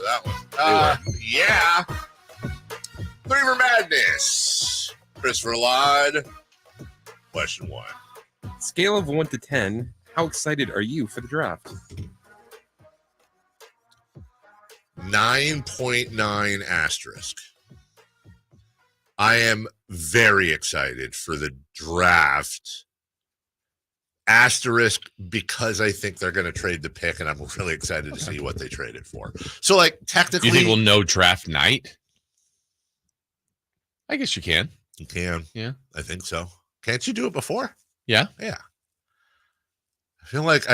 that one. Yeah. Threefer Madness. Christopher Lod. Question 1. Scale of 1 to 10. How excited are you for the draft? 9.9 asterisk. I am very excited for the draft. Asterisk, because I think they're going to trade the pick, and I'm really excited to see what they trade it for. So, like, technically, you think we'll know draft night? I guess you can. You can. Yeah, I think so. Can't you do it before? Yeah. I feel like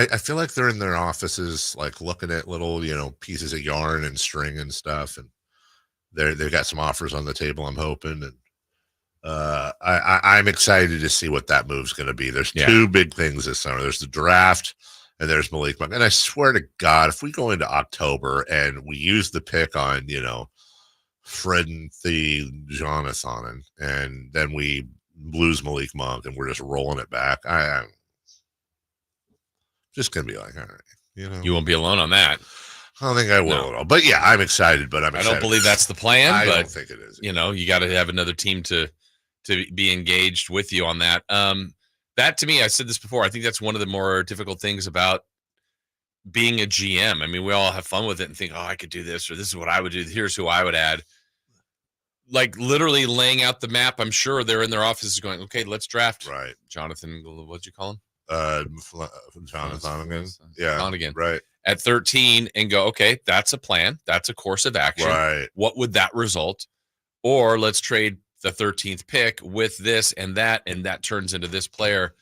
they're in their offices, like looking at little, pieces of yarn and string and stuff, and they've got some offers on the table. I'm hoping, and I'm excited to see what that move's going to be. There's two big things this summer. There's the draft, and there's Malik Monk. And I swear to God, if we go into October and we use the pick on, Fred and the Jonathan, and then we lose Malik Monk, and we're just rolling it back, I'm just going to be like, all right, You won't be alone on that. I don't think I will at all. But yeah, I'm excited, but I don't believe that's the plan. I but, don't think it is. You got to have another team to be engaged with you on that. That to me, I said this before, I think that's one of the more difficult things about being a GM. I mean, we all have fun with it and think, oh, I could do this, or this is what I would do. Here's who I would add. Like literally laying out the map. I'm sure they're in their offices going, okay, let's draft. Right. Jonathan, what'd you call him? Jonathan again. Yeah. Again. Right. At 13 and go, okay, that's a plan. That's a course of action. Right. What would that result? Or let's trade the 13th pick with this and that turns into this player.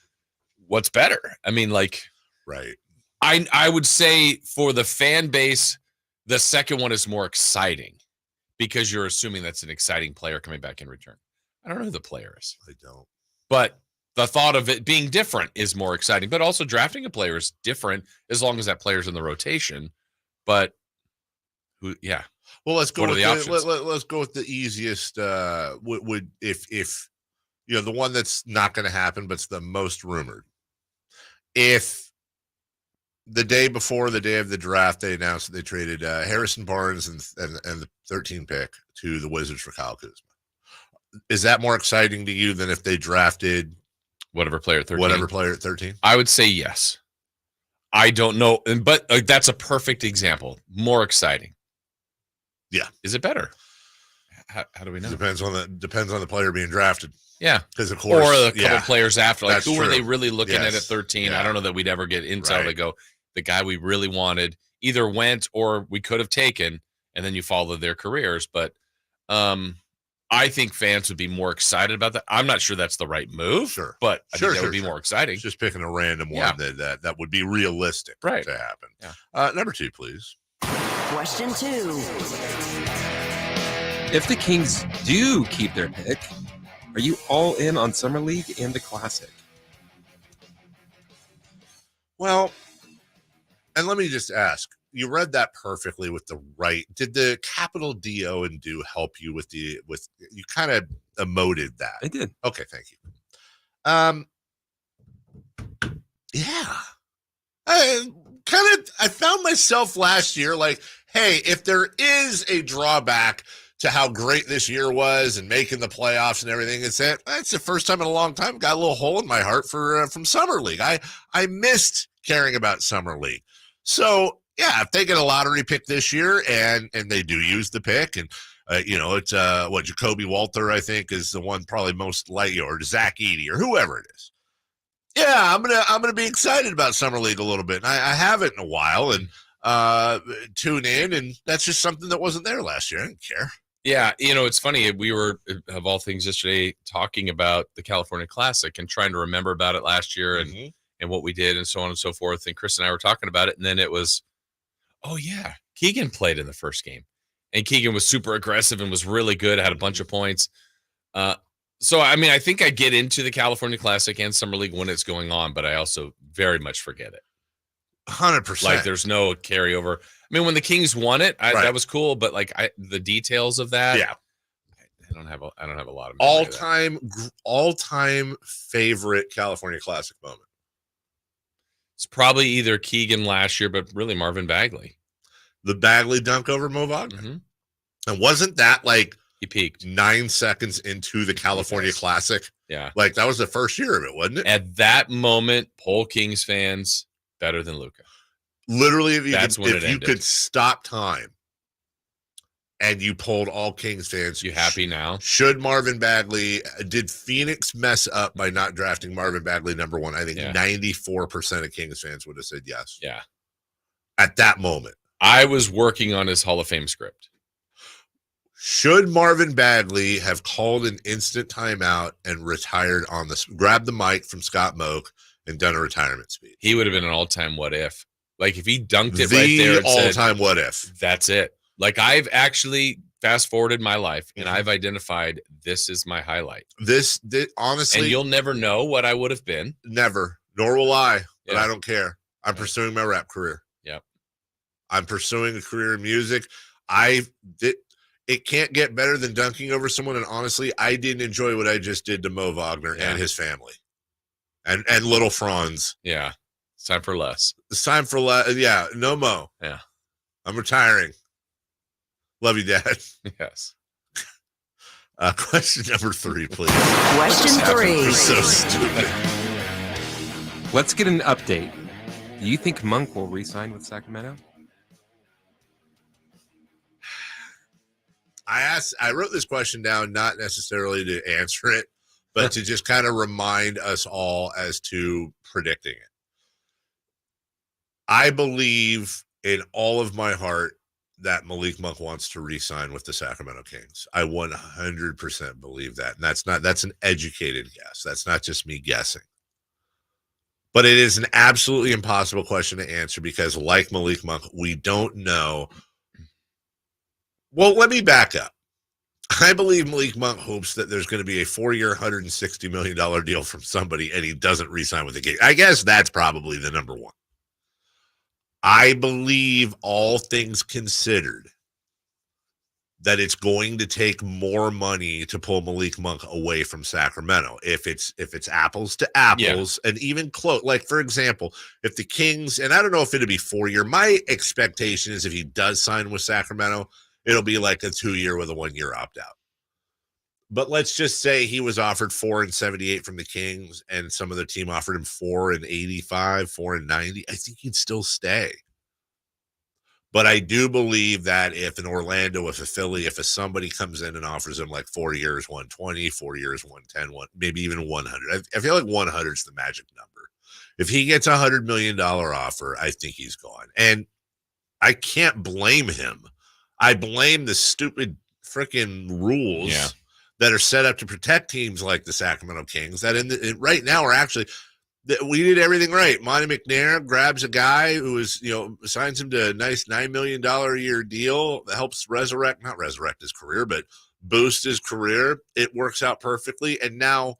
What's better? I mean, like, right. I would say for the fan base, the second one is more exciting because you're assuming that's an exciting player coming back in return. I don't know who the player is. I don't. But the thought of it being different is more exciting. But also drafting a player is different as long as that player's in the rotation. But yeah. Well, let's go. Let's go with the easiest. Would if the one that's not going to happen, but it's the most rumored. If the day before the day of the draft, they announced that they traded Harrison Barnes and the 13 pick to the Wizards for Kyle Kuzma. Is that more exciting to you than if they drafted whatever player at 13? Whatever player at 13? I would say yes. I don't know, but that's a perfect example. More exciting. Yeah. Is it better? How do we know? Depends on the player being drafted. Yeah. Because of course, or a couple players after. Like, That's who true. were they really looking at Yes. 13? Yeah. I don't know that we'd ever get intel Right. to go, the guy we really wanted either went or we could have taken, and then you follow their careers. But I think fans would be more excited about that. I'm not sure that's the right move. Sure. But I think that would be more exciting. Just picking a random one that would be realistic to happen. Yeah. Number 2, please. Question 2. If the Kings do keep their pick, are you all in on Summer League and the Classic? Well, and let me just ask, you read that perfectly with the right. Did the capital D-O and do help you with you kind of emoted that? I did. Okay, thank you. Yeah. I found myself last year like, hey, if there is a drawback to how great this year was and making the playoffs and everything, it's the first time in a long time got a little hole in my heart from Summer League. I missed caring about Summer League. So yeah, if they get a lottery pick this year and they do use the pick and it's Jacoby Walter, I think, is the one probably most likely, or Zach Edey or whoever it is. Yeah, I'm gonna be excited about Summer League a little bit. And I haven't in a while, and tune in, and that's just something that wasn't there last year. I didn't care. Yeah, it's funny. We were, of all things, yesterday talking about the California Classic and trying to remember about it last year and what we did and so on and so forth. And Chris and I were talking about it, and then it was, oh yeah, Keegan played in the first game, and Keegan was super aggressive and was really good. Had a bunch of points. So I mean, I think I get into the California Classic and Summer League when it's going on, but I also very much forget it. 100%. Like there's no carryover. I mean, when the Kings won it, that was cool, but like the details of that, I don't have a lot of all-time favorite California Classic moment. It's probably either Keegan last year, but really Marvin Bagley. The Bagley dunk over Mo Wagner. Mm-hmm. And wasn't that like He peaked 9 seconds into the California Classic? Yeah. Like that was the first year of it, wasn't it? At that moment, poll Kings fans better than Luka. Literally, if you ended. could stop time and you polled all Kings fans, You happy now? Should Marvin Bagley, did Phoenix mess up by not drafting Marvin Bagley number 1? I think 94% of Kings fans would have said yes. Yeah. At that moment. I was working on his Hall of Fame script. Should Marvin Bagley have called an instant timeout and retired on this, grabbed the mic from Scott Moak and done a retirement speech? He would have been an all-time what if. Like if he dunked it right there and all-time what if. That's it. Like I've actually fast-forwarded my life and I've identified this is my highlight. This honestly. And you'll never know what I would have been. Never. Nor will I. But I don't care. I'm pursuing my rap career. Yep. I'm pursuing a career in music. It can't get better than dunking over someone. And honestly, I didn't enjoy what I just did to Mo Wagner and his family and little Franz. Yeah. It's time for less. It's time for less. Yeah. No Mo. Yeah. I'm retiring. Love you, Dad. Yes. Question number 3, please. Question 3. So stupid. Let's get an update. Do you think Monk will re-sign with Sacramento? I wrote this question down not necessarily to answer it, but to just kind of remind us all as to predicting it. I believe in all of my heart that Malik Monk wants to re-sign with the Sacramento Kings. I 100% believe that. And that's an educated guess. That's not just me guessing. But it is an absolutely impossible question to answer because like Malik Monk, we don't know. Well, let me back up. I believe Malik Monk hopes that there's going to be a 4-year, $160 million deal from somebody and he doesn't re-sign with the Kings. I guess that's probably the number one. I believe, all things considered, that it's going to take more money to pull Malik Monk away from Sacramento. If it's apples to apples and even close, like for example, if the Kings, and I don't know if it'll be 4-year, my expectation is if he does sign with Sacramento, it'll be like a 2-year with a 1-year opt-out. But let's just say he was offered $4 and $78 from the Kings, and some other team offered him $4 and $85, $4 and $90. I think he'd still stay. But I do believe that if an Orlando, if a Philly, if somebody comes in and offers him like 4 years, 120, 4 years, 110, maybe even 100. I feel like 100 is the magic number. If he gets $100 million offer, I think he's gone. And I can't blame him. I blame the stupid freaking rules that are set up to protect teams like the Sacramento Kings that right now are actually – we did everything right. Monty McNair grabs a guy who is, signs him to a nice $9 million a year deal that helps not resurrect his career, but boost his career. It works out perfectly. And now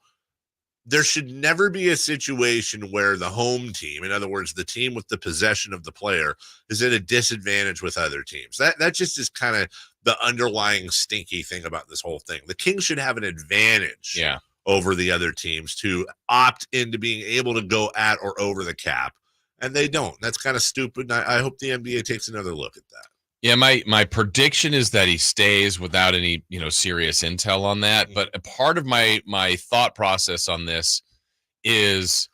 there should never be a situation where the home team, in other words, the team with the possession of the player, is at a disadvantage with other teams. That just is kind of the underlying stinky thing about this whole thing. The Kings should have an advantage. Yeah. Over the other teams to opt into being able to go at or over the cap, and they don't. That's kind of stupid. I hope the NBA takes another look at that. Yeah, my prediction is that he stays without any serious intel on that. But a part of my thought process on this is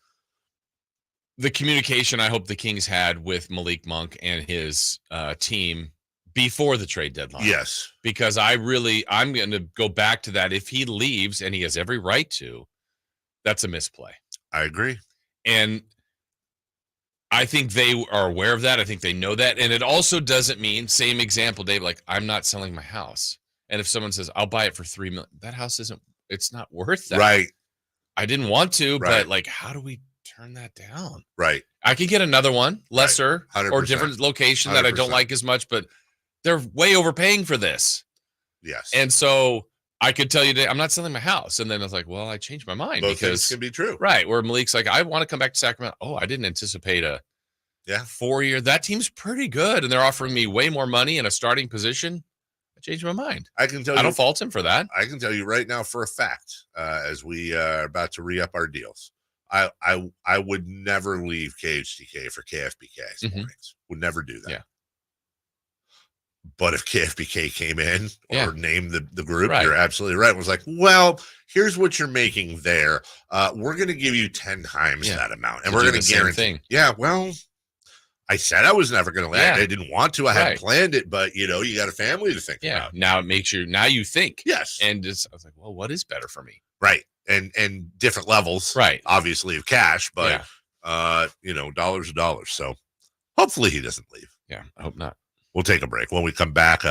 the communication I hope the Kings had with Malik Monk and his team before the trade deadline. Yes. Because I'm going to go back to that. If he leaves, and he has every right to, that's a misplay. I agree. And I think they are aware of that. I think they know that. And it also doesn't mean, same example, Dave, like I'm not selling my house. And if someone says, I'll buy it for $3 million, that house it's not worth that. Right. I didn't want to, right. But like, how do we turn that down? Right. I could get another one, lesser, right. or different location 100%. That I don't like as much, but they're way overpaying for this. Yes. And so I could tell you, I'm not selling my house. And then I was like, well, I changed my mind. Both because things can be true. Right. Where Malik's like, I want to come back to Sacramento. Oh, I didn't anticipate a 4-year. That team's pretty good. And they're offering me way more money in a starting position. I changed my mind. I can tell you. I don't fault him for that. I can tell you right now for a fact, as we are about to re-up our deals, I would never leave KHTK for KFBK mornings. Would never do that. Yeah. But if KFBK came in or named the group, Right. you're absolutely right. It was like, well, here's what you're making there. We're going to give you 10 times that amount. And we're going to guarantee. Thing. Yeah, well, I said I was never going to land. I didn't want to. I hadn't planned it, but you got a family to think about. Now it makes you, now you think. Yes. And I was like, well, what is better for me? Right. And different levels. Right. Obviously of cash, but dollars are dollars. So hopefully he doesn't leave. Yeah, I hope not. We'll take a break. When we come back,